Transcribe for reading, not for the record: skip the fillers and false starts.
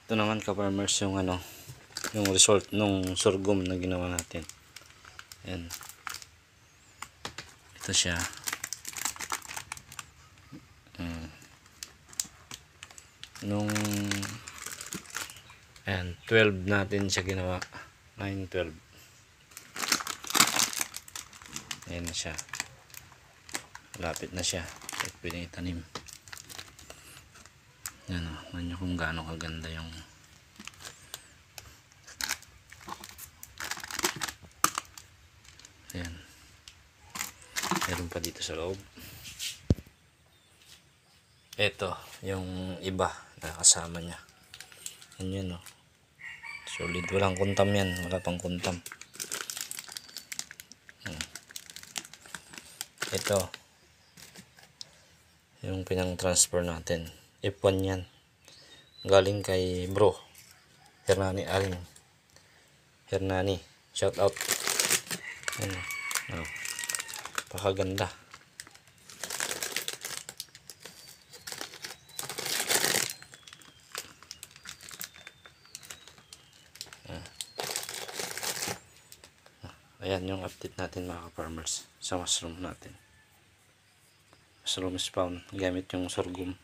Ito naman ka-farmers yung yung result nung sorghum na ginawa natin. Ayan. Ito siya. Nung 12 natin siya ginawa. 9-12. Ayan na siya. Lapit na siya. Pwede itanim. Yan o. Manyo kung gaano kaganda yung ayan. Meron pa dito sa loob. Ito yung iba na kasama niya. Yan yun o. Solid. Walang kuntam yan. Wala pang kuntam. Ito yung pinang transfer natin. F1 yan. Galing kay bro Hernani Aling. Hernani. Shout out. Yan. Oh. Pakaganda. Ayan yung update natin mga farmers sa mushroom natin. Mushroom is found gamit yung sorghum.